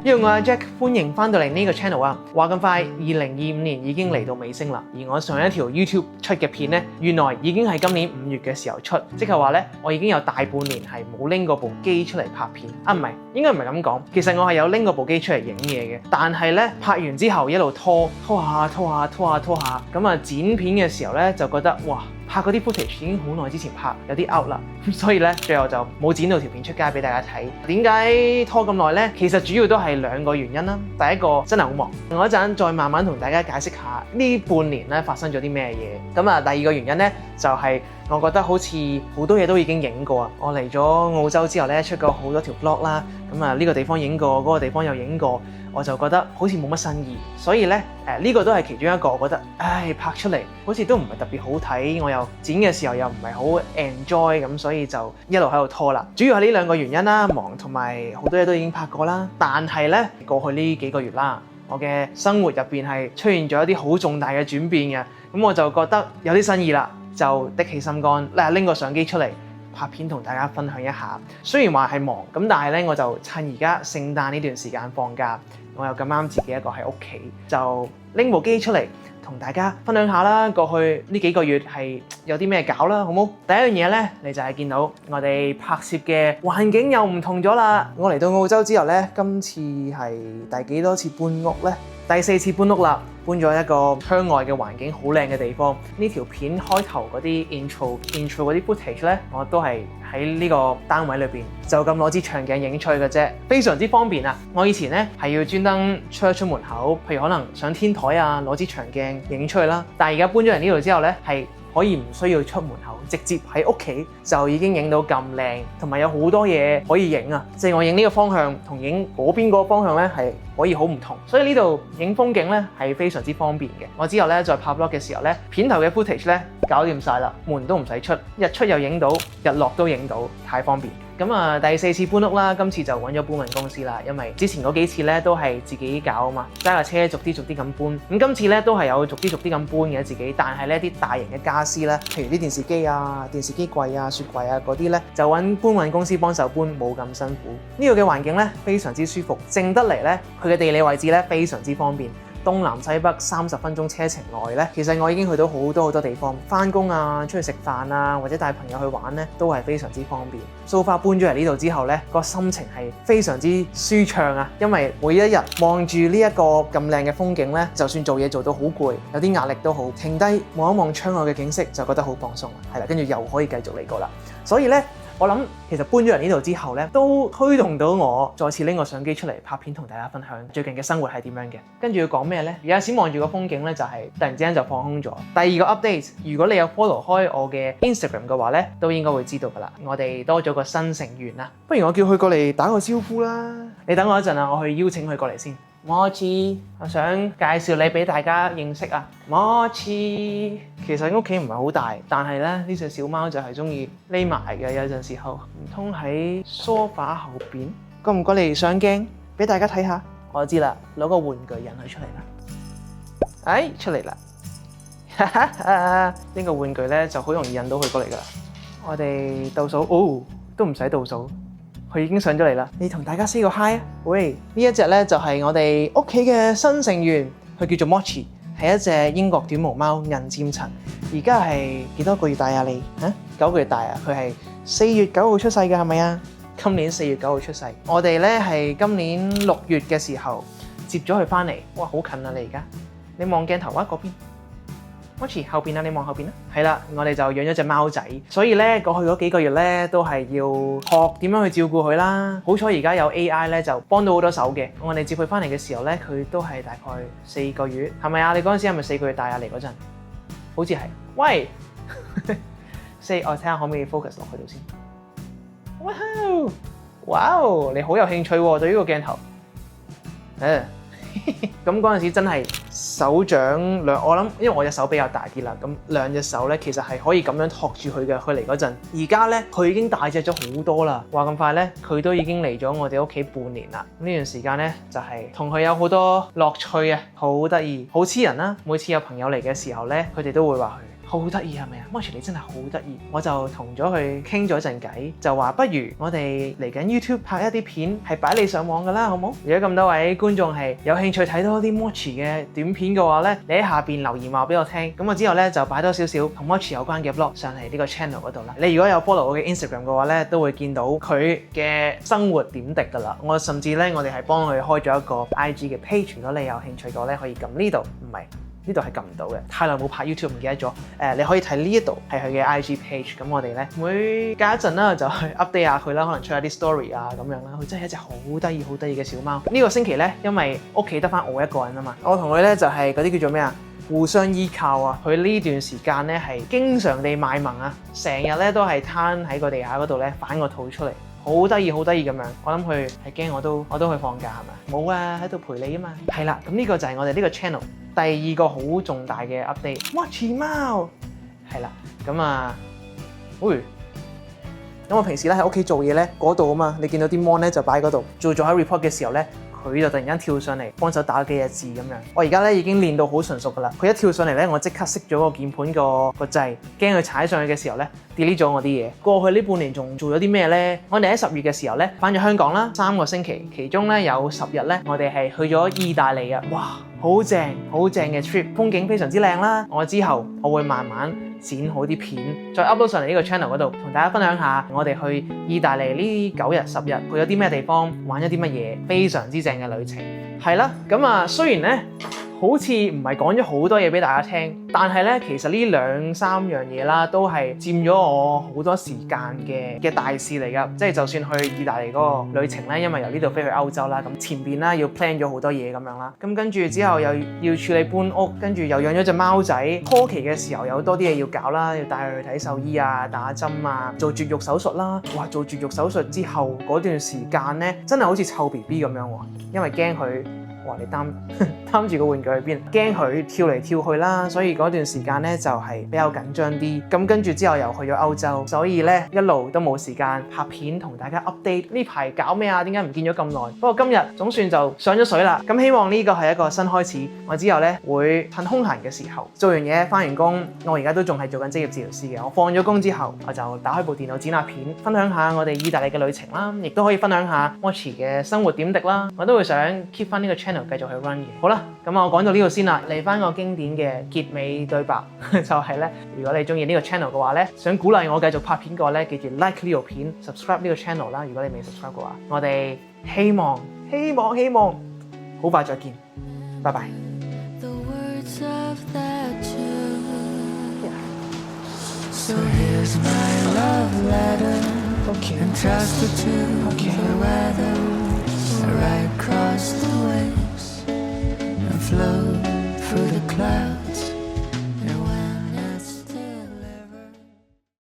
呢個我係 Jack， 歡迎翻到嚟呢個 channel 啊！話咁快，2025年已經嚟到尾聲啦。而我上一條 YouTube 出嘅片咧，原來已經係今年5月嘅時候出，即係話咧，我已經有大半年係冇拎過部機出嚟拍片。啊，唔係，應該唔係咁講。其實我係有拎過部機出嚟影嘢嘅，但係咧拍完之後一路拖下，咁啊剪片嘅時候咧就覺得哇！拍嗰啲 footage 已經好耐之前拍，有啲 out 啦，所以咧最後就冇剪到條片出街俾大家睇。點解拖咁耐咧？其實主要都係2個原因啦。第一個真係好忙，我一陣再慢慢同大家解釋下呢半年咧發生咗啲咩嘢。咁啊，第二個原因咧就係我覺得好似好多嘢都已經影過啊。我嚟咗澳洲之後咧出過好多條 vlog 啦，咁啊呢個地方影過，嗰個地方又影過。我就覺得好似冇乜新意，所以咧呢個都係其中一個，我覺得拍出嚟好似都唔係特別好睇，我又剪嘅時候又唔係好 enjoy 咁，所以就一路喺度拖啦。主要係呢2個原因啦，忙同埋好多嘢都已經拍過啦。但係咧過去呢幾個月啦，我嘅生活入邊係出現咗一啲好重大嘅轉變嘅，咁我就覺得有啲新意啦，就的起心肝拎個相機出嚟拍片同大家分享一下。雖然話係忙咁，但係咧我就趁而家聖誕呢段時間放假，我又咁啱自己一個喺屋企，就拎部機出嚟同大家分享下啦。過去呢幾個月係有啲咩搞啦，好冇？第一樣嘢咧，你就係見到我哋拍攝嘅環境又唔同咗啦。我嚟到澳洲之後咧，今次係第幾多次搬屋咧？第4次搬屋啦，搬咗一個窗外嘅環境好靚嘅地方。呢條片開頭嗰啲 intro 嗰啲 footage 咧，我都係喺呢個單位裏邊就咁攞支長鏡影出去嘅啫，非常之方便啊！我以前咧係要專登出門口，譬如可能上天台啊，攞支長鏡影出去啦。但係而家搬咗嚟呢度之後咧，係可以唔需要出門口，直接喺屋企就已經影到咁靚，同埋有好多嘢可以影啊！即係我影呢個方向同影嗰邊嗰個方向咧係可以好唔同，所以呢度影風景咧係非常之方便嘅。我之後咧再拍 vlog 嘅時候咧，片頭嘅 footage 咧搞掂晒啦，門都唔使出，日出又影到，日落都影到，太方便。咁啊，第4次搬屋啦，今次就揾咗搬運公司啦，因為之前嗰幾次咧都係自己搞啊嘛，揸架車逐啲咁搬。咁今次咧都係有逐啲咁搬嘅自己，但係咧啲大型嘅家私咧，譬如啲電視機啊、電視機櫃啊、雪櫃啊嗰啲咧，就揾搬運公司幫手搬，冇咁辛苦。呢度嘅環境咧非常之舒服，靜得嚟咧，佢嘅地理位置咧非常之方便。東南西北30分鐘車程內咧，其實我已經去到好多地方，返工啊、出去食飯啊，或者帶朋友去玩咧，都係非常之方便。So far搬咗嚟呢度之後咧，個心情係非常之舒暢啊，因為每一日望住呢一個咁靚嘅風景咧，就算做嘢做到好攰，有啲壓力都好，停低望一望窗外嘅景色，就覺得好放鬆。係啦，跟住又可以繼續嚟過啦。所以咧，我諗其實搬咗嚟呢度之後咧，都推動到我再次拎個相機出嚟拍片同大家分享最近嘅生活係點樣嘅。跟住要講咩咧？有陣時望住個風景咧，就係突然之間就放空咗。第2個 update， 如果你有 follow 開我嘅 Instagram 嘅話咧，都應該會知道噶啦。我哋多咗個新成員啦，不如我叫佢過嚟打個招呼啦。你等我一陣啊，我去邀請佢過嚟先。Mochi， 我想介紹你俾大家認識啊。Mochi， 其實屋企唔係好大，但係咧呢隻小貓就係中意匿埋嘅，有陣時候唔通喺梳化後邊。過唔過嚟上鏡俾大家睇下？我知啦，攞個玩具引佢出嚟啦。出嚟啦！哈哈，呢個玩具咧就好容易引到佢過嚟噶啦。我哋倒數，都唔使倒數。佢已經上咗嚟啦，你同大家 say 個 hi 啊！喂，呢一隻咧就係我哋屋企嘅新成員，佢叫做 Mochi， 係一隻英國短毛貓銀漸層。而家係幾多個月大啊你？嚇，9個月大啊！佢係4月9號出世嘅，係咪啊？今年4月9號出世。我哋咧係今年6月嘅時候接咗佢翻嚟。哇，好近啊！你而家，你望鏡頭啊嗰邊。Mochi 後邊啊，你望後邊啦。係啦，我哋就養咗隻貓仔，所以咧過去嗰幾個月咧都係要學點樣去照顧佢啦。好彩而家有 AI 咧就幫到好多手嘅。我哋接佢翻嚟嘅時候咧，佢都係大概4個月，係咪啊？你嗰陣時係咪4個月大啊？嚟嗰陣，好似係。喂，我睇下可唔可以 focus 落去度先。哇，你好有興趣喎，對呢個鏡頭。咁嗰陣時真係手掌兩，我諗因為我隻手比較大啲啦，咁2隻手咧其實係可以咁樣托住佢嘅。佢嚟嗰陣，而家咧佢已經大隻咗好多啦。話咁快咧，佢都已經嚟咗我哋屋企半年啦。呢段時間咧就係同佢有好多樂趣啊，好得意，好黐人啦。每次有朋友嚟嘅時候咧，佢哋都會話佢好得意係咪啊？Mochi你真係好得意，我就同咗佢傾咗陣偈，就話不如我哋嚟緊 YouTube 拍一啲片係擺你上網㗎啦，好冇？如果咁多位觀眾係有興趣睇多啲 Mochi 嘅短片嘅話咧，你喺下邊留言話俾我聽，咁我之後咧就擺多少少同 Mochi 有關嘅 vlog 上嚟呢個 channel 嗰度啦。你如果有 follow 我嘅 Instagram 嘅話咧，都會見到佢嘅生活點滴㗎啦。我甚至咧我哋係幫佢開咗一個 IG 嘅 page， 如果你有興趣嘅話咧，可以撳呢度，唔係。呢度係撳唔到嘅，太耐冇拍 YouTube 唔記得咗。你可以睇呢一度係佢嘅 IG page。咁我哋咧每隔一陣啦就去 update 下佢啦，可能出下啲 story 啊咁樣啦。佢真係一隻好得意嘅小貓。呢個星期咧，因為屋企得翻我一個人啊嘛，我同佢咧就係嗰啲叫做咩啊，互相依靠啊。佢呢段時間咧係經常地賣萌啊，成日咧都係攤喺個地下嗰度咧反個肚出嚟。好得意咁樣，我諗佢係驚我都去放假係咪？冇啊，喺度陪你啊嘛。係啦，咁呢個就係我哋呢個 channel 第二個好重大嘅 update。Mochi 貓係啦，咁啊，咁我平時咧喺屋企做嘢咧嗰度啊嘛，你見到啲 mon 咧就擺喺嗰度，做咗喺 report 嘅時候咧，佢就突然間跳上嚟幫手打幾隻字咁樣。我而家咧已經練到好純熟噶啦，佢一跳上嚟咧，我即刻熄咗個鍵盤個掣，驚佢踩上去嘅時候咧 delete 咗我啲嘢。過去呢半年仲做咗啲咩咧？我哋喺10月嘅時候咧返咗香港啦，3個星期，其中咧有10日咧，我哋係去咗意大利啊！哇，好正嘅 trip， 風景非常之靚啦。之後我會慢慢剪好啲片，再 upload 上嚟呢個 channel 嗰度，同大家分享下我哋去意大利呢9日10日去咗啲咩地方，玩咗啲乜嘢，非常之正嘅旅程。係啦，咁啊雖然咧好似唔係講咗好多嘢俾大家聽，但係咧其實呢2-3樣嘢啦，都係佔咗我好多時間嘅大事嚟㗎。即係就算去意大利嗰個旅程咧，因為由呢度飛去歐洲啦，咁前邊啦要 plan 咗好多嘢咁樣啦，咁跟住之後又要處理搬屋，跟住又養咗隻貓仔，初期嘅時候有多啲嘢要搞啦，要帶佢去睇獸醫啊、打針啊、做絕育手術啦。哇！做絕育手術之後嗰段時間咧，真係好似湊 BB 咁樣喎，因為驚佢。哇！你擔住個玩具去邊？驚佢跳嚟跳去啦，所以嗰段時間咧就係比較緊張啲。咁跟住之後又去咗歐洲，所以咧一路都冇時間拍片同大家 update。呢排搞咩啊？點解唔見咗咁耐？不過今日總算就上咗水啦。咁希望呢個係一個新開始。我之後咧會趁空閒嘅時候做完嘢返完工，我而家都仲係做緊職業治療師嘅。我放咗工之後，我就打開部電腦剪下片，分享下我哋意大利嘅旅程啦，亦都可以分享下 Mochi 嘅生活點滴啦。我都會想 keep 翻呢個 channel 繼續去 run 嘅。好啦，咁我講到呢度先啦，嚟翻個經典嘅結尾對白，就係咧，如果你中意呢個 channel 嘅話咧，想鼓勵我繼續拍片嘅話咧，記住 like 呢條片 ，subscribe 呢個 channel 啦。如果你未 subscribe 嘅話，我哋希望好快再見，拜拜。So here's my love letter, entrusted to the weather. I ride across the waves and float through the clouds.